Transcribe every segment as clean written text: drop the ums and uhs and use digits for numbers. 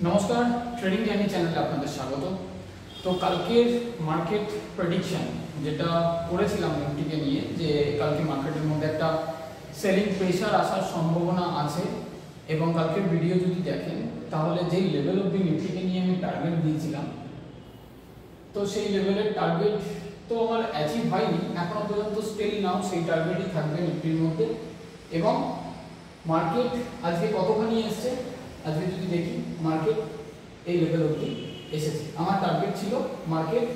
নমস্কার, trading journey চ্যানেলে আপনাদের স্বাগত। তো কালকের মার্কেট প্রেডিকশন যেটা করেছিলাম নিফটিকে নিয়ে, যে কালকে মার্কেটের মধ্যে একটা সেলিং প্রেশার আসার সম্ভাবনা আছে, এবং কালকের ভিডিও যদি দেখেন তাহলে যেই লেভেল অবধি নিফটিকে নিয়ে আমি টার্গেট দিয়েছিলাম, তো সেই লেভেলের টার্গেট তো আমার অ্যাচিভ হয়নি এখনো পর্যন্ত। স্টিল নাও সেই টার্গেটই থাকবে নিফটির মধ্যে। এবং মার্কেট আজকে কতখানি এসছে, আজকে যদি দেখি মার্কেট এই লেভেল অবধি এসেছে। আমার টার্গেট ছিল মার্কেট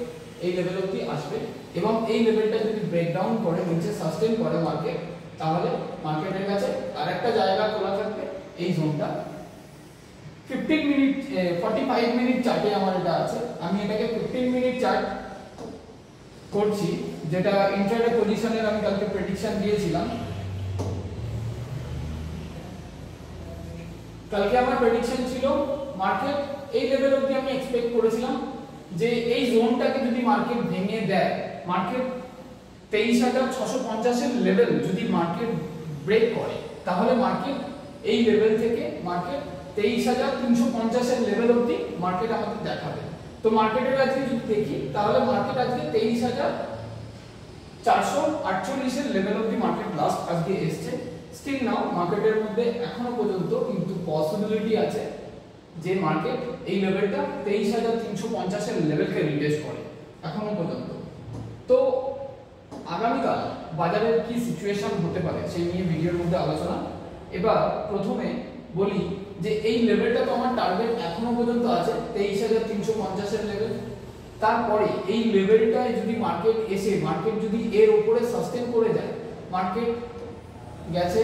এই লেভেল অবধি আসবে, এবং এই লেভেলটা যদি ব্রেকডাউন করে নিচে সাস্টেন করে মার্কেট, তাহলে মার্কেটের কাছে আরেকটা জায়গা খোলা থাকবে, এই জোনটা। 45 মিনিট চার্টে আমার এটা আছে। আমি এটাকে 15 মিনিট চার্ট করছি, যেটা ইন্ট্রাডে পজিশনের আমি কালকে প্রেডিকশন দিয়েছিলাম। কালকে আমার প্রেডিকশন ছিল মার্কেট এই লেভেল অবধি আমি এক্সপেক্ট করেছিলাম যে এই জোনটাকে যদি মার্কেট ভেঙে দেয়, মার্কেট 23,650 এর লেভেল যদি মার্কেট ব্রেক করে, তাহলে মার্কেট এই লেভেল থেকে মার্কেট 23,350 এর লেভেল অবধি মার্কেট আমাদের দেখাবে। তো মার্কেটের আজকে যদি দেখি তাহলে মার্কেট আজকে 23,448 এর লেভেল অবধি মার্কেট লাস্ট আজকে এসেছে। স্টিল নাও মার্কেটের মধ্যে এখনো পর্যন্ত কিন্তু পসিবিলিটি আছে যে মার্কেট এই লেভেলটা 23,350 এর লেভেলকে রিটেস্ট করে এখনো পর্যন্ত। তো আগামীকাল বাজারের কি সিচুয়েশন হতে পারে সেই নিয়ে ভিডিওর মধ্যে আলোচনা। এবার প্রথমে বলি যে এই লেভেলটা তো আমার টার্গেট এখনো পর্যন্ত আছে 23,350 এর লেভেল। তারপরে এই লেভেলটায় যদি মার্কেট এসে মার্কেট যদি এর উপরে সাস্টেন করে যায়, মার্কেট গেছে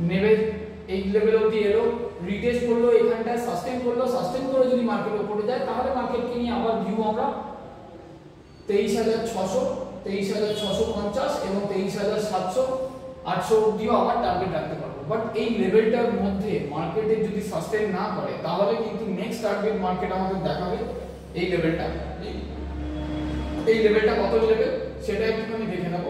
নেবে এই লেভেল অবধি এলো, রিটেস্ট করলো, এখানটায় সাস্টেন করলো, সাস্টেন করে যদি মার্কেট উপরে যায়, তাহলে মার্কেটকে নিয়ে আবার ভিউ আমরা 23,600, 23,650 এবং 23,700, 800 অবধিও আবার টার্গেট রাখতে পারবো। বাট এই লেভেলটার মধ্যে মার্কেটে যদি সাস্টেন না করে, তাহলে কিন্তু নেক্সট টার্গেট মার্কেট আমাদের দেখাবে এই লেভেলটা। এই লেভেলটা কত লেভেল সেটা একটুখানি দেখে নেব।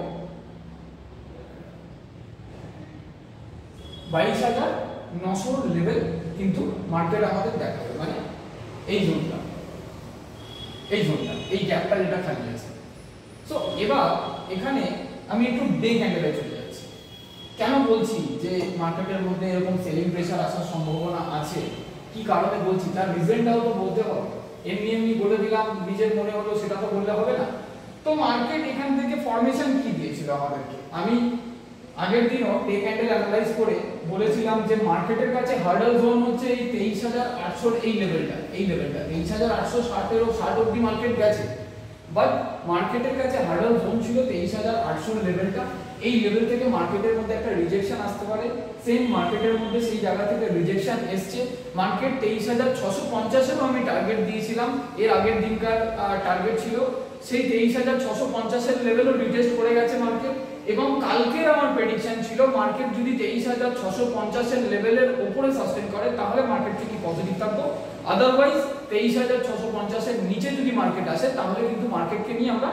22,900 লেভেল কিন্তু মার্কেট আমাদের দেখাবে, মানে এই জোনটা, এই গ্যাপটা যেটা খালি আছে। সো এবার এখানে আমি একটু ডে ক্যান্ডেলে চলে যাচ্ছি। কেন বলছি যে মার্কেটের মধ্যে এরকম সেলিং প্রেসার আসার সম্ভাবনা আছে, কি কারণে বলছি তার রিজনটাও তো বলতে হবে। এমনি বলে দিলাম, নিজের মনে হলো সেটা তো বললে হবে না। তো মার্কেট এখান থেকে ফরমেশন কি দিয়েছিল আমাদেরকে, আমি আগের দিনও ডে ক্যান্ডেল অ্যানালাইজ করে বলেছিলাম যে মার্কেটের কাছে হার্ডল জোন হচ্ছে এই 23,800 এই লেভেলটা 23,860 এর 60 অবধি মার্কেট গেছে। বাট মার্কেটের কাছে হার্ডল জোন ছিল 23,800 লেভেলটা। এই লেভেল থেকে মার্কেটের মধ্যে একটা রিজেকশন আসতে পারে। সেম মার্কেটের মধ্যে সেই জায়গা থেকে রিজেকশন এসছে। মার্কেট 23,650 এরও আমি টার্গেট দিয়েছিলাম, এর আগের দিনকার টার্গেট ছিল। সেই 23,650 এর লেভেলও রিটেস্ট করে গেছে মার্কেট। এবং কালকের আমার প্রেডিকশন ছিল মার্কেট যদি 23,650 এর লেভেলের উপরে সাস্টেন করে, তাহলে মার্কেট থেকে পজিটিভ থাকবো। আদারওয়াইজ 23,650 এর নিচে যদি মার্কেট আসে, তাহলে কিন্তু মার্কেটকে নিয়ে আমরা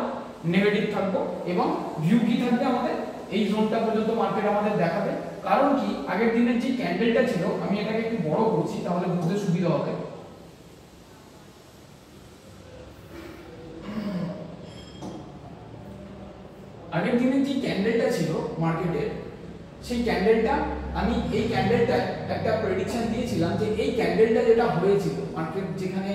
নেগেটিভ থাকবো। এবং ভিউ কি থাকবে আমাদের, এই জোনটা পর্যন্ত মার্কেট আমাদের দেখাবে। কারণ কি, আগের দিনের যে ক্যান্ডেলটা ছিল, আমি এটাকে একটু বড় করছি তাহলে বুঝতে সুবিধা হবে। আগের দিনের যে ক্যান্ডেলটা ছিল মার্কেটের, সেই ক্যান্ডেলটা আমি এই ক্যান্ডেলটা একটা প্রেডিকশন দিয়েছিলাম যে এই ক্যান্ডেলটা যেটা হয়েছিল মার্কেট, যেখানে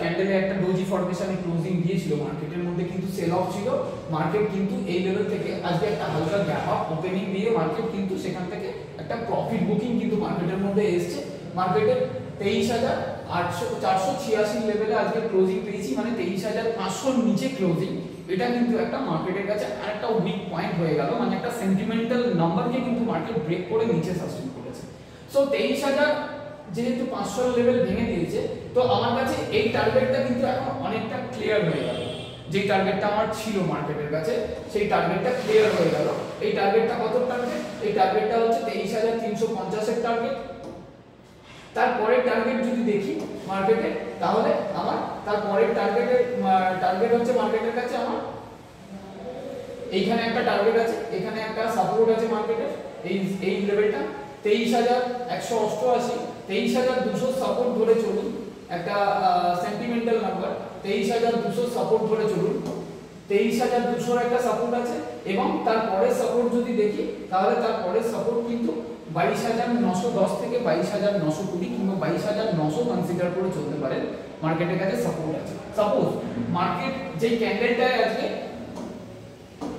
ক্যান্ডেলে একটা ডোজি ফরমেশনে ক্লোজিং দিয়েছিল, মার্কেটের মধ্যে কিন্তু সেল অফ ছিল। মার্কেট কিন্তু এই লেভেল থেকে আজকে একটা হালকা গ্যাপ আপ ওপেনিং দিয়ে মার্কেট কিন্তু সেখান থেকে একটা প্রফিট বুকিং কিন্তু মার্কেটের মধ্যে এসেছে। মার্কেটের 23,486 লেভেলে আজকে ক্লোজিং পেয়েছি, মানে 23,500 নিচে ক্লোজিং। এটা কিন্তু একটা মার্কেটের কাছে আরেকটা উইক পয়েন্ট হয়ে গেল, মানে একটা সেন্টিমেন্টাল নাম্বারকে কিন্তু মার্কেট ব্রেক করে নিচে সাস্টেন করেছে। সো 23,000 যেহেতু 500 লেভেল ভেঙে দিয়েছে, তো আমার কাছে এই টার্গেটটা কিন্তু এখন অনেকটা ক্লিয়ার হয়ে গেল। যে টার্গেটটা আমার ছিল মার্কেটের কাছে, সেই টার্গেটটা ক্লিয়ার হয়ে গেল। এই টার্গেটটা কত টার্গেট, এই টার্গেটটা হচ্ছে 23,350 এর টার্গেট। তারপরের টার্গেট যদি দেখি মার্কেটে, তাহলে আমার তারপরের টার্গেট হচ্ছে মার্কেটের কাছে আমার এইখানে একটা টার্গেট আছে, এখানে একটা সাপোর্ট আছে মার্কেটের, এই লেভেলটা। 23,188, 23,200 সাপোর্ট ধরে চলুন, একটা সেন্টিমেন্টাল নাম্বার, 23,200 সাপোর্ট ধরে চলুন, 23,200 একটা সাপোর্ট আছে এবং তারপরে সাপোর্ট যদি দেখি তাহলে তারপরে সাপোর্ট কিন্তু 22,910 থেকে 22,920 কিংবা 22,900 কনসিডার করে চলতে পারে, মার্কেটের কাছে সাপোর্ট আছে। সাপোজ মার্কেট যে ক্যান্ডেলটায় আজকে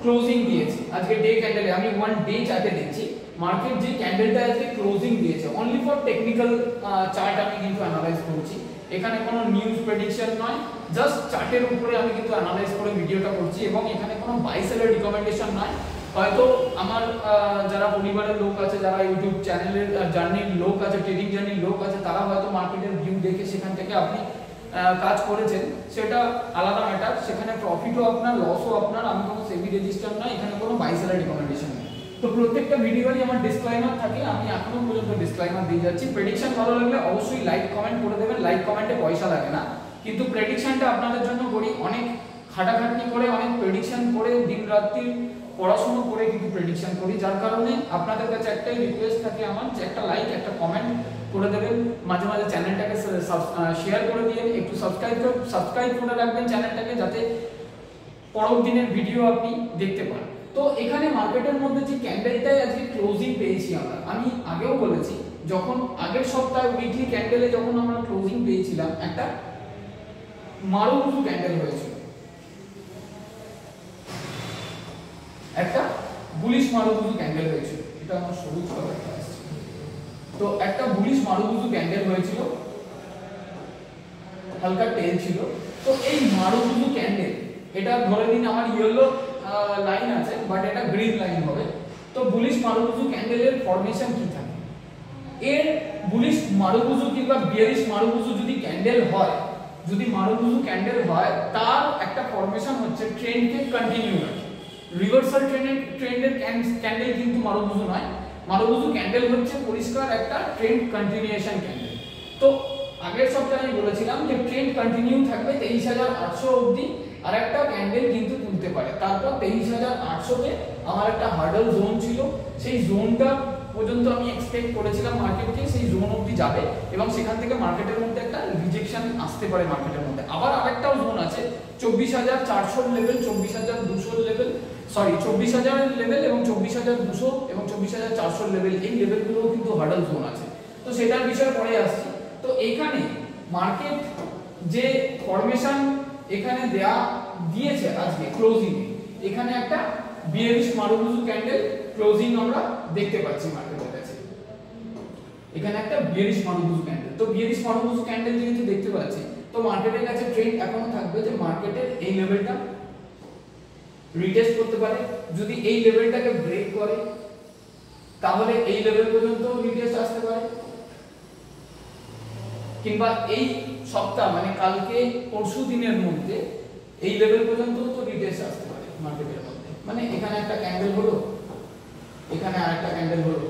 ক্লোজিং দিয়েছে, আজকে ডে ক্যান্ডেলে আমি ওয়ান ডে চার্টে দেখছি, মার্কেট যে ক্যান্ডেলটা আজকে ক্লোজিং দিয়েছে, অনলি ফর টেকনিক্যাল চার্ট আমি কিন্তু অ্যানালাইজ করছি, এখানে কোনো নিউজ প্রেডিকশন নয়, জাস্ট চার্টের উপরে আমি কিন্তু অ্যানালাইজ করে ভিডিওটা করছি এবং এখানে কোনো বাই সেলের রিকমেন্ডেশন নয়। হয়তো আমার যারা পরিবারের লোক আছে, যারা ইউটিউব চ্যানেলের জার্নির লোক আছে, ট্রেডিং জার্নির লোক আছে, তারা হয়তো মার্কেটের ভিউ দেখে সেখান থেকে আপনি কাজ করেছেন, সেটা আলাদা ম্যাটার, সেখানে প্রফিটও আপনার, লসও আপনার, আমি কোনো সেবি রেজিস্টার নয়, এখানে কোনো বাই সেলের রিকমেন্ডেশন নেই। তো প্রত্যেকটা ভিডিওরই আমার ডিসক্লেইমার থাকে, আমি এখনো পর্যন্ত ডিসক্লেইমার দিয়ে যাচ্ছি। প্রেডিকশন ভালো লাগলে অবশ্যই লাইক কমেন্ট করে দেবেন, লাইক কমেন্টে পয়সা লাগে না, কিন্তু প্রেডিকশনটা আপনাদের জন্য করি, অনেক খাটাখাটনি করে, অনেক প্রেডিকশন করে, দিন রাত্রি পড়াশোনা করে কিন্তু প্রেডিকশন করি, যার কারণে আপনাদের কাছে একটাই রিকোয়েস্ট থাকে আমার, যে একটা লাইক একটা কমেন্ট করে দেবেন, মাঝে মাঝে চ্যানেলটাকে শেয়ার করে দিয়ে একটু সাবস্ক্রাইব করে রাখবেন চ্যানেলটাকে, যাতে পরের দিনের ভিডিও আপনি দেখতে পান। তো এখানে মার্কেটের মধ্যে যে ক্যান্ডেলটাই আজকে ক্লোজিং পেয়েছি আমরা, আমি আগেও বলেছি, যখন আগের সপ্তাহে উইকলি ক্যান্ডেলে যখন আমরা ক্লোজিং পেয়েছিলাম, একটা মারুবুরু ক্যান্ডেল হয়েছিল, একটা বুলিশ মারুবুরু ক্যান্ডেল হয়েছিল, এটা আমার সবুজ কালারটা আসছে, তো একটা বুলিশ মারুবুরু ক্যান্ডেল হয়েছিল, হালকা টেল ছিল। তো এই মারুবুরু ক্যান্ডেল, এটা ধরে নিন আমার ইয়েলো লাইন আছে, বাট এটা গ্রিন লাইন হবে। তো বুলিশ মারুবুরু ক্যান্ডেলের ফরমেশন কি থাকে, এর বুলিশ মারুবুরু কিংবা বিয়ারিশ মারুবুরু যদি ক্যান্ডেল হয়, যদি মারুবুরু ক্যান্ডেল হয়, তার একটা ফরমেশন হচ্ছে ট্রেন্ডকে কন্টিনিউ রাখে। রিভার্সাল ট্রেন্ডের ক্যান্ডেল কিন্তু মারুবুরু নয়, মারুবুরু ক্যান্ডেল হচ্ছে পরিষ্কার একটা ট্রেন্ড কন্টিনিউয়েশন ক্যান্ডেল। তো আগের সপ্তাহে আমি বলেছিলাম যে ট্রেন্ড কন্টিনিউ থাকবে 23,800 অবধি, আর একটা ক্যান্ডেল কিন্তু তুলতে পারে, তারপর 23,800 তে আমার একটা হার্ডল জোন ছিল, সেই জোনটা পর্যন্ত আমি এক্সপেক্ট করেছিলাম মার্কেটকে, সেই জোন অবধি যাবে এবং সেখান থেকে মার্কেটের মধ্যে একটা রিজেকশন আসতে পারে মার্কেটের মধ্যে। আবার আরেকটাও জোন আছে 24,400 লেভেল, 24,200 লেভেল, সরি 24,000 লেভেল এবং 24,200 এবং 24,400 লেভেল, এই লেভেলগুলোও কিন্তু হার্ডল জোন আছে, তো সেটার বিষয়ে পরে আসছি। তো এখানে মার্কেট যে ফরমেশন এখানে দিয়েছে আজকে ক্লোজিং, এখানে একটা বিয়ারিশ মারুবুরু ক্যান্ডেল ক্লোজিং আমরা দেখতে পাচ্ছি মার্কেটের কাছে, এখানে একটা বিয়ারিশ মারুবুরু ক্যান্ডেল। তো বিয়ারিশ মারুবুরু ক্যান্ডেল যেহেতু দেখতে পাচ্ছি, তো মার্কেটের কাছে ট্রেন্ড এখনো থাকবে যে মার্কেটের এই লেভেলটা রিটেস্ট করতে পারে, যদি এই লেভেলটাকে ব্রেক করে তাহলে এই লেভেল পর্যন্ত রিটেস্ট আসতে পারে, কিংবা এই সপ্তাহ মানে কালকে পরশু দিনের মধ্যে এই লেভেল পর্যন্ত তো রিটেস্ট আসতে পারে মার্কেটের মধ্যে। মানে এখানে একটা ক্যান্ডেল হলো, এখানে আরেকটা ক্যান্ডেল হলো,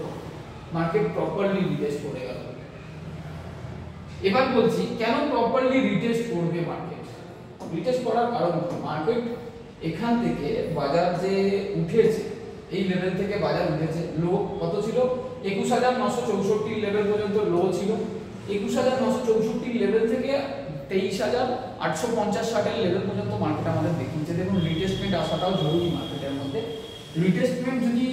মার্কেট প্রপারলি রিটেস্ট করে গেল। এবার বলছি কেন প্রপারলি রিটেস্ট করবে মার্কেট, রিটেস্ট করার কারণ কি, মার্কেট এখান থেকে বাজার যে উঠেছে, এই লেভেল থেকে বাজার উঠেছে, লো কত ছিল 21,964 লেভেল পর্যন্ত লো ছিল, 21,964 লেভেল থেকে 23,850-60 লেভেল পর্যন্ত মার্কেট আমাদের দেখিয়েছে। দেখুন রিটেস্টমেন্ট আসাটাও জরুরি মার্কেটের মধ্যে, রিটেস্টমেন্ট যদি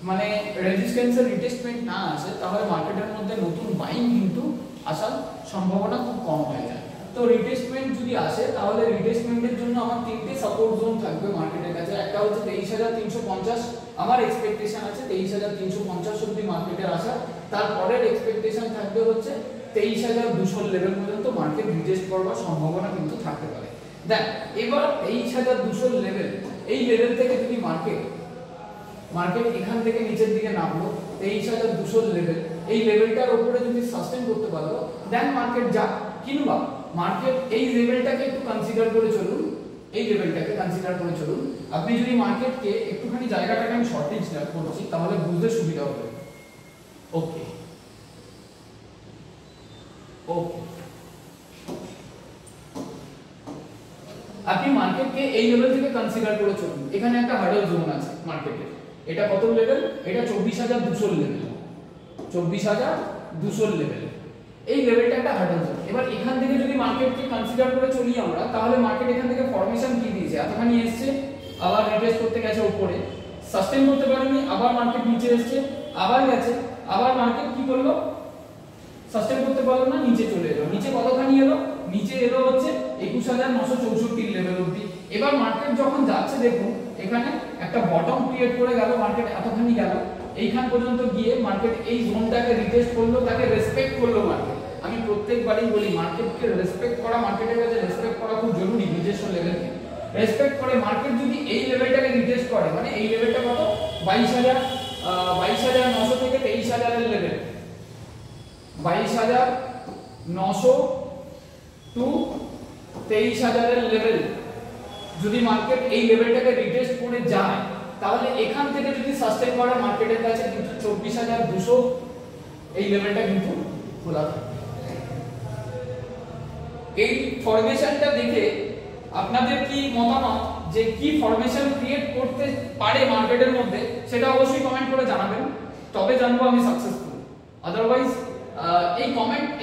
মানে রেজিস্ট্যান্সের রিটেস্টমেন্ট না আসে তাহলে মার্কেটের মধ্যে নতুন বাইং কিন্তু আসার সম্ভাবনা খুব কম হয়ে যায়। তো রিটেস্টমেন্ট যদি আসে তাহলে রিটেস্টমেন্টের জন্য আমার তিনটে সাপোর্ট জোন থাকবে মার্কেটের কাছে, একটা হচ্ছে 23,350, আমার এক্সপেকটেশন আছে 23,350 অবধি মার্কেটের আসা, তারপরের এক্সপেকটেশন থাকবে হচ্ছে 23,200 লেভেল পর্যন্ত মার্কেট রিটেস্ট করবার সম্ভাবনা কিন্তু থাকতে পারে। দেখ এবার 23,200 লেভেল, এই লেভেল থেকে যদি মার্কেট এখান থেকে নিচের দিকে নামলো 23,200 লেভেল, এই লেভেলটার উপরে যদি সাস্টেন করতে পারলো দেন মার্কেট যা, কিংবা মার্কেট এই লেভেলটাকে একটু কনসিডার করে চলুন, এই লেভেলটাকে কনসিডার করে চলুন। আপনি যদি মার্কেটকে একটুখানি জায়গাটাকে আমি শর্টেজ করছি তাহলে বুঝতে সুবিধা হবে। ওকে ওকে, আপনি মার্কেটকে এই লেভেল থেকে কনসিডার করে চলুন, এখানে একটা হার্ডল জোন আছে মার্কেটের, এটা কত লেভেল, এটা 24,200 লেভেল, 24,200 লেভেল, এই লেভেলটা একটা হার্ডল জোন। এবার এখান থেকে যদি মার্কেটকে কনসিডার করে চলি আমরা, তাহলে মার্কেট এখান থেকে ফরমেশন কি দিয়েছে, এতখানি এসছে, আবার রিটেস্ট করতে গেছে উপরে, সাস্টেইন করতে পারেনি, আবার মার্কেট নিচে এসছে, আবার গেছে, আবার মার্কেট কি করলো, সাস্টেইন করতে পারলো না, নিচে চলে এলো। নিচে কতখানি এলো, নিচে এলো হচ্ছে 21,964 লেভেল অবধি। এবার মার্কেট যখন যাচ্ছে দেখুন এখানে একটা বটম ক্রিয়েট করে গেল, মার্কেট এতখানি গেল, এইখান পর্যন্ত গিয়ে মার্কেট এই জোনটাকে রিটেস্ট করলো, তাকে রেসপেক্ট করলো মার্কেট। আমি প্রত্যেকবারই বলি মার্কেটকে রেসপেক্ট করা, মার্কেটের কাছে রেসপেক্ট করা খুব জরুরি, নিজস্ব লেভেলকে রেসপেক্ট করে মার্কেট যদি এই লেভেলটাকে রিটেস্ট করে, মানে এই লেভেলটা কত 22,900 থেকে 23,000 এর লেভেল, 22,900 টু 23,000 এর লেভেল, যদি মার্কেট এই লেভেলটাকে রিটেস্ট করে যায়, তাহলে এখান থেকে যদি সাস্টেইন করে মার্কেটের কাছে কিন্তু 24,200 এই লেভেলটা কিন্তু খোলা থাকে। এই ফরমেশনটা দেখে আপনাদের কি মতামত, যে কি ফরমেশন ক্রিয়েট করতে পারে মার্কেটের মধ্যে, সেটা অবশ্যই কমেন্ট করে জানাবেন, তবে জানবো আমি সাকসেসফুল। আদারওয়াইজ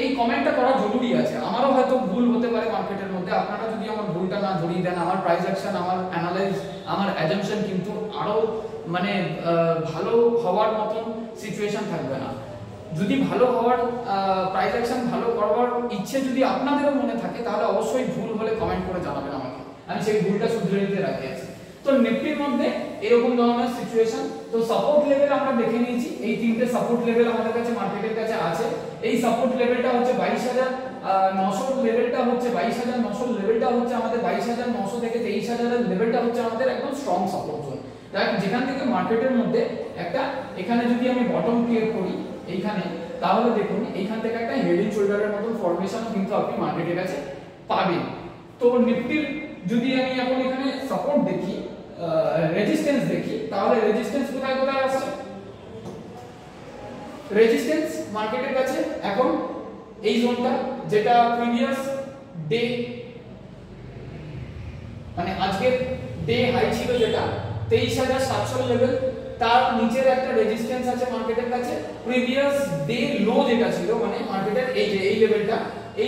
এই কমেন্টটা করা জরুরি আছে। আমারও হয়তো ভুল হতে পারে মার্কেটের মধ্যে, আপনারা যদি আমার ভুলটা না ধরিয়ে দেন, আমার প্রাইস অ্যাকশন, আমার অ্যানালাইজ, আমার অ্যাজাম্পশন কিন্তু আরো মানে ভালো হওয়ার মতন সিচুয়েশন থাকবে না। যদি ভালো হওয়ার প্রাইস অ্যাকশন ভালো করবার ইচ্ছে যদি আপনাদেরও মনে থাকে, তাহলে অবশ্যই ভুল হলে কমেন্ট করে জানাবেন আমাকে, আমি সেই ভুলটা শুধরে নিতে রাজি আছি। তো নিফটির মধ্যে এরকম ধরনের সিচুয়েশন। তো সাপোর্ট লেভেল আমরা দেখে নিয়েছি, এই তিনটে সাপোর্ট লেভেল আমাদের কাছে মার্কেটের কাছে আছে। এই সাপোর্ট লেভেলটা হচ্ছে 22,900 লেভেলটা হচ্ছে 22,900 লেভেলটা হচ্ছে আমাদের 22,900 থেকে 23,000 এর লেভেলটা হচ্ছে আমাদের একদম স্ট্রং সাপোর্ট জোন, যেখান থেকে মার্কেটের মধ্যে একটা, এখানে যদি আমি বটম ক্রিয়েট করি এইখানে, তাহলে দেখুন এইখান থেকে একটা হেড এন্ড শোল্ডারের মতো ফরমেশন কিন্তু আপনি মার্কেটের কাছে পাবেন। তো নিফটির যদি আমি এখন এখানে সাপোর্ট দেখি, রেজিস্ট্যান্স দেখি, তাহলে রেজিস্ট্যান্স কোথায় কোথায় আসছে, রেজিস্ট্যান্স মার্কেটের কাছে এখন এই জোনটা, যেটা প্রিভিয়াস ডে মানে আজকের ডে হাই ছিল যেটা 23,700 লেভেল, তার নিচের একটা রেজিস্ট্যান্স আছে মার্কেটের কাছে, প্রিভিয়াস ডে লো যেটা ছিল, মানে মার্কেটের এই যে এই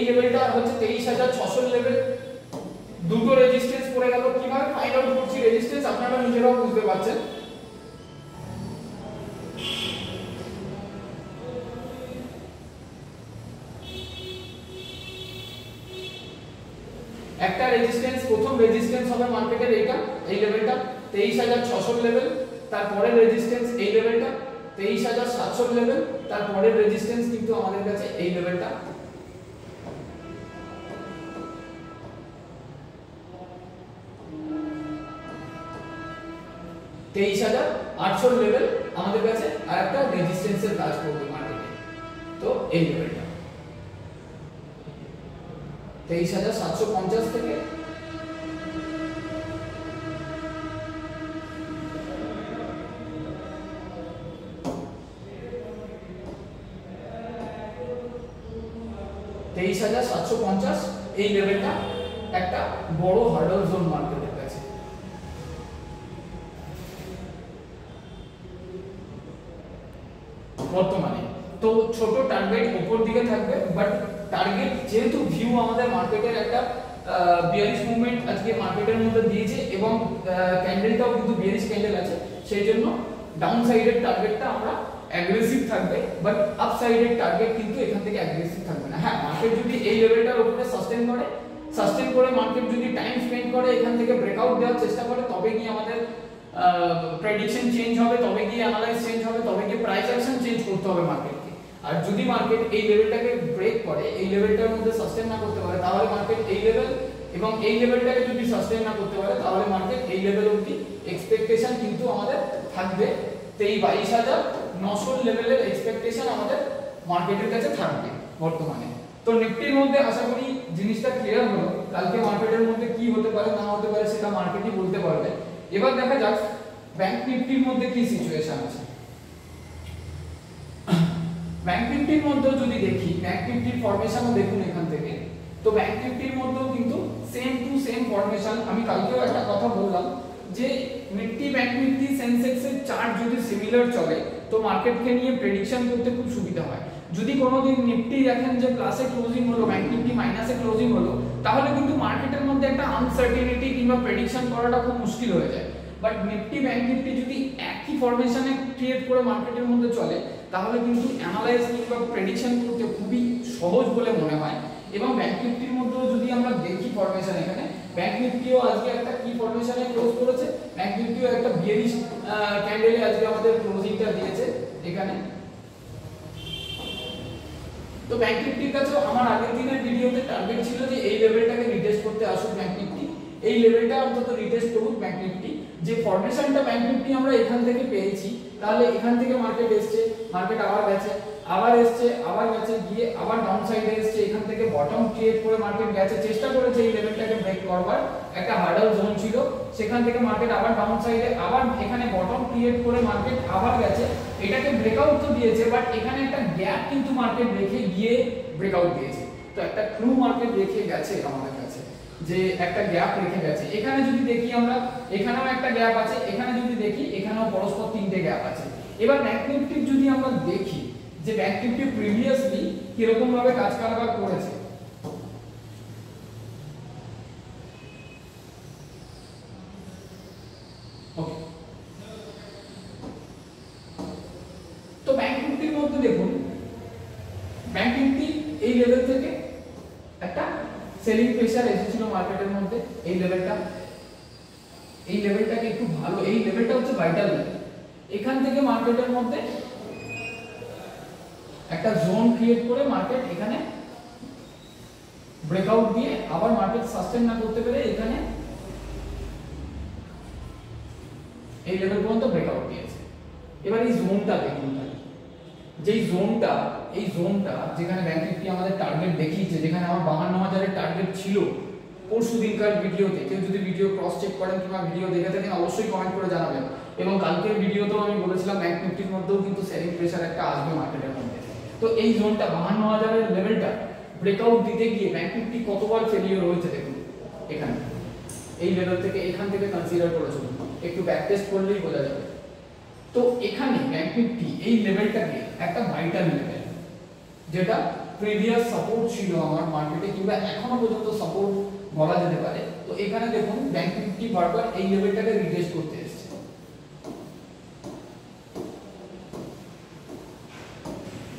লেভেলটা হচ্ছে 23,600 লেভেল। দুটো রেজিস্ট্যান্স পড়ে গেল, কিভাবে ফাইন্ড আউট করছি রেজিস্ট্যান্স আপনারা নিজেরাও বুঝতে পারছেন। একটা রেজিস্ট্যান্স, প্রথম রেজিস্ট্যান্স হবে মার্কেটের এইটা, এই লেভেলটা 23,600 লেভেল, তারপরের রেজিস্ট্যান্স এই লেভেলটা 23,700 লেভেল, তারপরের রেজিস্ট্যান্স কিন্তু আমাদের কাছে এই লেভেলটা 23,800 লেভেল আমাদের কাছে আর একটা রেজিস্ট্যান্সের কাজ করবে মার্কেটে। তো এই লেভেলটা 23,750 থেকে 23,750 এই লেভেলটা একটা বড় হার্ডল জোন মার্কেটের কাছে। বর্তমানে তো ছোট টার্গেট উপর দিকে থাকবে, বাট টার্গেট যেহেতু ভিউ আমাদের মার্কেটের একটা বিয়ারিশ মুভমেন্ট আজকে মার্কেটের মধ্যে দিয়েছে এবং ক্যান্ডেলটাও কিন্তু বিয়ারিশ ক্যান্ডেল আছে, সেই জন্য ডাউন সাইডের টার্গেটটা আমরা অ্যাগ্রেসিভ থাকবে, বাট আপ সাইডের টার্গেট কিন্তু এখান থেকে অ্যাগ্রেসিভ থাকবে না। হ্যাঁ, মার্কেট যদি এই লেভেলটার উপরে সাস্টেইন করে মার্কেট যদি টাইম স্পেন্ড করে এখান থেকে ব্রেকআউট দেওয়ার চেষ্টা করে, তবে কি আমাদের প্রেডিকশন চেঞ্জ হবে, তবে কি অ্যানালাইজ চেঞ্জ হবে, তবে কি প্রাইস অ্যাকশন চেঞ্জ করতে হবে মার্কেটকে। আর যদি মার্কেট এই লেভেলটাকে ব্রেক করে, এই লেভেলটার মধ্যে সাস্টেইন না করতে পারে, তাহলে মার্কেট এই লেভেল এবং এই লেভেলটাকে যদি সাস্টেইন না করতে পারে, তাহলে মার্কেট এই লেভেল অবধি এক্সপেকটেশন কিন্তু আমাদের থাকবে। 22,900 লেভেলের এক্সপেকটেশন আমাদের মার্কেটের কাছে থাকবে বর্তমানে। তো নিফটির মধ্যে আশা করি জিনিসটা ক্লিয়ার হলো। কালকে মার্কেটের মধ্যে কি হতে পারে না হতে পারে সেটা মার্কেটই বলতে পারবে। এবার দেখা যাক ব্যাংক নিফটির মধ্যে কি সিচুয়েশন আছে। ব্যাংক নিফটির মধ্যে যদি দেখি, ব্যাংক নিফটির ফরমেশনও দেখুন এখান থেকে। তো ব্যাংক নিফটির মধ্যেও কিন্তু সেম টু সেম ফরমেশন। আমি কালকেও একটা কথা বললাম যে নিফটি ব্যাংক নিফটি সেন্সেক্সের চার্ট যদি সিমিলার চলে, তো মার্কেটকে নিয়ে প্রেডিকশন করতে খুব সুবিধা হয়। যদি কোনোদিন নিফটি দেখেন যে প্লাসে ক্লোজিং হলো, ব্যাংক নিফটি মাইনাসে ক্লোজিং হলো, তাহলে কিন্তু মার্কেটের মধ্যে একটা আনসার্টেনিটি কিংবা প্রেডিকশন করাটা খুব মুশকিল হয়ে যায়। বাট নিফটি ব্যাংক নিফটি যদি একই ফরমেশনে ক্রিয়েট করে মার্কেটের মধ্যে চলে, তাহলে কিন্তু অ্যানালাইজ কিংবা প্রেডিকশন করতে খুবই সহজ বলে মনে হয়। এবং ব্যাংক নিফটির মধ্যেও যদি আমরা দেখি ফরমেশন, এখানে ব্যাংক নিফটিও আজকে একটা কি ফরমেশনে ক্লোজ করেছে, ব্যাংক নিফটিও একটা বিয়ারিশ ক্যান্ডেলে আজকে আমাদের ক্লোজিংটা দিয়েছে এখানে। তো ব্যাংক নিফটির কাছে আমার আগের দিনের ভিডিওতে টার্গেট ছিল যে এই লেভেলটাকে রিটেস্ট করতে আসুক ব্যাংক নিফটি, এই লেভেলটা অন্তত রিটেস্ট করুক ব্যাংক নিফটি। যে ফরমেশনটা ব্যাংক নিফটি আমরা এখান থেকে পেয়েছি, তাহলে এখান থেকে মার্কেট এসছে, মার্কেট আবার গেছে, আবার এসছে, আবার গেছে, গিয়ে আবার ডাউন সাইডে এসছে, এখান থেকে বটম ক্রিয়েট করে মার্কেট গেছে, চেষ্টা করেছে এই লেভেলটাকে ব্রেক করবার, একটা হার্ডল জোন ছিল, সেখান থেকে মার্কেট আবার ডাউন সাইডে, আবার এখানে বটম ক্রিয়েট করে মার্কেট আবার গেছে, এটাকে ব্রেকআউট তো দিয়েছে, বাট এখানে একটা গ্যাপ কিন্তু মার্কেট রেখে গিয়ে ব্রেকআউট দিয়েছে। তো একটা ক্লু মার্কেট রেখে গেছে আমাদের কাছে, যে একটা গ্যাপ রেখে গেছে। এখানে যদি দেখি আমরা, এখানেও একটা গ্যাপ আছে, এখানে যদি দেখি এখানেও পরস্পর তিনটে গ্যাপ আছে। এবার ব্যাংক নিফটির যদি আমরা দেখি যে ব্যাংক নিফটি প্রিভিয়াসলি কিরকম ভাবে কাজ কারবার করেছে, ওকে, তো ব্যাংক নিফটির মধ্যে দেখুন, ব্যাংক নিফটি এই লেভেল থেকে একটা সেলিং প্রেসার এসেছিল মার্কেটের মধ্যে, এই লেভেলটাকে একটু ভালো, এই লেভেলটা হচ্ছে ভাইটাল লেভেল, এখান থেকে মার্কেটের মধ্যে একটা জোন ক্রিয়েট করে মার্কেট এখানে ব্রেকআউট দিয়ে আবার মার্কেট সাস্টেন না করতে পেরে এখানে এই লেভেল পর্যন্ত ব্রেকআউট দিয়েছে। এবার এই জোনটা দেখুন, যেই জোনটা, এই জোনটা যেখানে ব্যাংক নিফটি আমাদের টার্গেট দেখিয়েছে, যেখানে আমার 52,000 এর টার্গেট ছিল পরশু দিনকার ভিডিওতে, কেউ যদি ভিডিও ক্রস চেক করেন কিংবা ভিডিও দেখে থাকেন অবশ্যই কমেন্ট করে জানাবেন। এবং কালকের ভিডিওতেও আমি বলেছিলাম ব্যাংক নিফটির মধ্যেও কিন্তু সেলিং প্রেসার একটা আসবে মার্কেটের মধ্যে। তো এই জোনটা 52,000 এর লেভেলটা ব্রেকআউট দিতে গিয়ে ব্যাংক নিফটি কতবার ফেলিওর হয়েছে দেখুন, এখানে এই লেভেল থেকে এখান থেকে কনসিডার করেছিল, একটু ব্যাক টেস্ট করলেই বোঝা যাবে। তো এখানে ব্যাংক নিফটি এই লেভেলটাকে একটা ভাইটাল লেভেল, যেটা প্রিভিয়াস সাপোর্ট ছিল আমার মার্কেটে কিংবা এখনো পর্যন্ত সাপোর্ট বলা যেতে পারে। তো এখানে দেখুন ব্যাংক নিফটি বারবার এই লেভেলটাকে রিটেস্ট করতে এসেছে,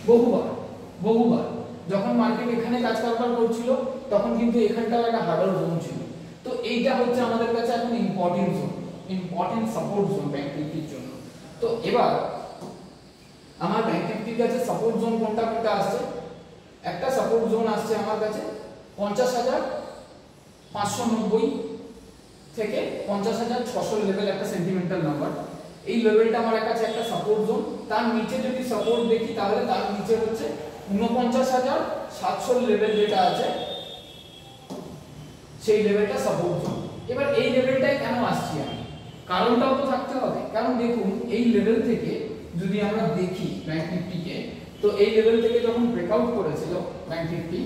বহুবার যখন মার্কেট এখানে কাজ কারবার করছিল তখন কিন্তু এখানটাও একটা হার্ডল জোন ছিল। তো এইটা হচ্ছে আমাদের কাছে এখন important zone, important support zone bank নিফটির জন্য। তো এবার আমার ব্যাংক নিফটির কাছে সাপোর্ট জোন কোনটা কোনটা আসছে, একটা সাপোর্ট জোন আসছে আমার কাছে 50,590 থেকে 50,600 লেভেল, একটা সেন্টিমেন্টাল নাম্বার। এই লেভেলটা আমার কাছে একটা সাপোর্ট জোন। তার নিচে যদি সাপোর্ট দেখি তাহলে তার নিচে হচ্ছে 49,700 লেভেল যেটা আছে, সেই লেভেলটা সাপোর্ট জোন। এবার এই লেভেলটাই কেন আসছি আমি, কারণটাও তো থাকতে হবে। কারণ দেখুন এই লেভেল থেকে যদি আমরা দেখি ব্যাংক নিফটিকে, তো এই লেভেল থেকে যখন ব্রেকআউট করেছিল ব্যাংক নিফটি,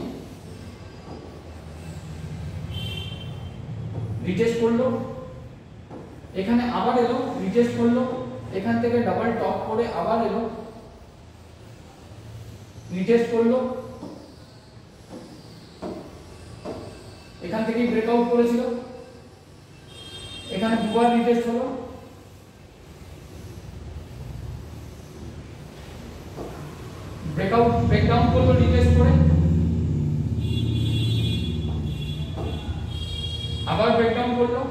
রিটেস্ট করলো, এখানে আবার এলো, রিটেস্ট করলো, এখান থেকে ডাবল টপ করে আবার এলো, রিটেস্ট করলো, এখান থেকে ব্রেকআউট করেছিল, এখানে দুবার রিটেস্ট হলো, ব্রেকআউট ব্রেকডাউন করলো রিটেস্ট করে, আবার ব্রেকডাউন করলো,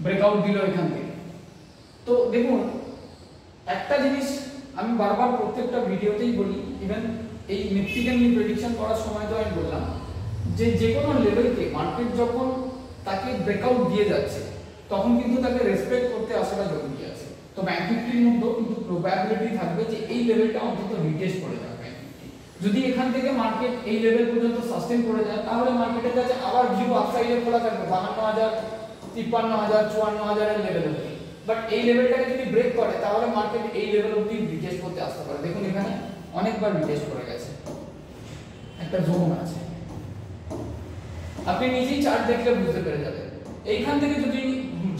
ব্রেকআউট দিল এখান থেকে। তো দেখুন একটা জিনিস আমি বারবার প্রত্যেকটা ভিডিওতেই বলি, ইভেন এই নিফটিকে নিয়ে প্রেডিকশন করার সময় তো আমি বললাম যে যে কোনো লেভেলকে মার্কেট যখন তাকে ব্রেকআউট দিয়ে যাচ্ছে তখন কিন্তু তাকে রেসপেক্ট করতে আসাটা জরুরি আছে। তো ব্যাংক নিফটির মধ্যেও কিন্তু প্রবাবিলিটি থাকবে যে এই লেভেলটা অন্তত রিটেস্ট করে যাবে ব্যাংক নিফটি। যদি এখান থেকে মার্কেট এই লেভেল পর্যন্ত সাস্টেন করে যায় তাহলে মার্কেটের কাছে আবার ভিউ আপসাইডে খোলা থাকবে 52,000, 53,000, 54,000 এর লেভেল অবধি। বাট এই লেভেলটাকে যদি ব্রেক করে তাহলে মার্কেট এই লেভেল অবধি রিটেস্ট করতে আসতে পারে। দেখুন এখানে অনেকবার রিটেস্ট করে গেছে, একটা জোন আছে, আপনি নিজেই চার্ট দেখলে বুঝতে পেরে যাবেন। এইখান থেকে যদি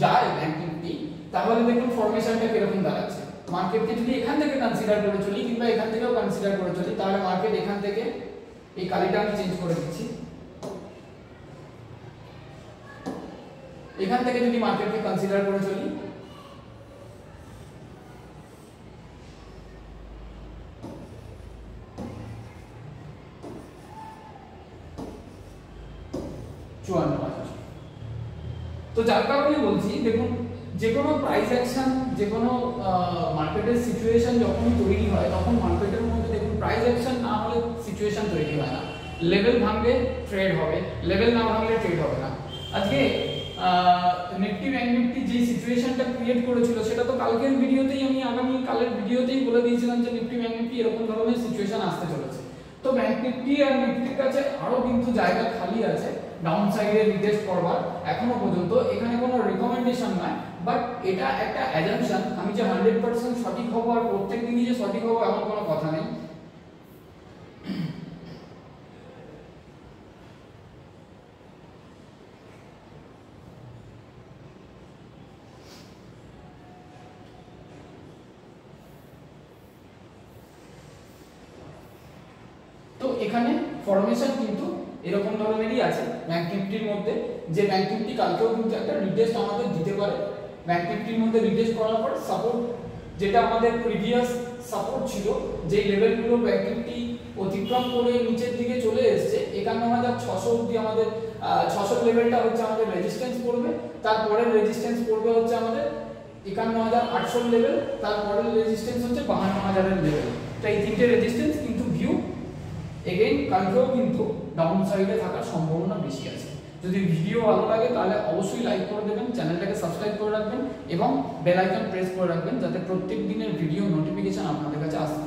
যায় ব্যাংক নিফটি তাহলে দেখুন ফরমেশনটা কিরকম দাঁড়াচ্ছে। মার্কেটকে যদি এখান থেকে কনসিডার করে চলি কিংবা এখান থেকেও কনসিডার করে চলি, তাহলে মার্কেট এখান থেকে, এই কালিটা আমি চেঞ্জ করে দিচ্ছি, এখান থেকে যদি মার্কেটকে কনসিডার করে চলি, তো যার কারণে বলছি দেখুন যে কোনো প্রাইস অ্যাকশন, যে কোনো মার্কেটের সিচুয়েশন যখনই তৈরি হয় তখন মার্কেটের মধ্যে দেখুন প্রাইস অ্যাকশন না হলে সিচুয়েশন তৈরি হয় না। লেভেল ভাঙলে ট্রেড হবে, লেভেল না ভাঙলে ট্রেড হবে না। আজকে নিফটি ব্যাংক নিফটি যে সিচুয়েশনটা ক্রিয়েট করেছিল সেটা তো কালকের ভিডিওতেই, আমি আগামী কালের ভিডিওতেই বলে দিয়েছিলাম যে নিফটি ব্যাংক নিফটি এরকম ধরনের সিচুয়েশন আসতে চলেছে। তো ব্যাংক নিফটি আর নিফটির কাছে আরো কিন্তু জায়গা খালি আছে ডাউন সাইডে রিটেস্ট করবার। এখনো পর্যন্ত এখানে কোনো রিকমেন্ডেশন নয়, বাট এটা একটা অ্যাজাম্পশন। আমি যে 100% সঠিক হবো আর প্রত্যেক দিনই যে সঠিক হবো এমন কোনো কথা নেই। তো এখানে ফরমেশন কিন্তু এরকম ধরনেরই আছে ব্যাংক নিফটির মধ্যে, যে ব্যাংক নিফটি কালকেও কিন্তু একটা রিটেস্ট আমাদের দিতে পারে। ব্যাংক নিফটির মধ্যে রিটেস্ট করার পর সাপোর্ট, যেটা আমাদের প্রিভিয়াস সাপোর্ট ছিল, যে লেভেলগুলো ব্যাংক নিফটি অতিক্রম করে নিচের দিকে চলে এসেছে ৫১৬০০ অবধি, আমাদের ৬০০ লেভেলটা হচ্ছে আমাদের রেজিস্ট্যান্স পড়বে, তারপরের রেজিস্ট্যান্স পড়বে হচ্ছে আমাদের ৫১৮০০ লেভেল, তারপরের রেজিস্ট্যান্স হচ্ছে ৫২০০০ লেভেল। তো এই তিনটে রেজিস্ট্যান্স কিন্তু ভিউ এগেইন কালকেও কিন্তু ডাউন সাইডে থাকার সম্ভাবনা বেশি আছে। যদি ভিডিও ভালো লাগে তাহলে অবশ্যই লাইক করে দেবেন, চ্যানেলটাকে সাবস্ক্রাইব করে রাখবেন এবং বেল আইকন প্রেস করে রাখবেন যাতে প্রত্যেক দিনের ভিডিও নোটিফিকেশন আপনাদের কাছে আসতে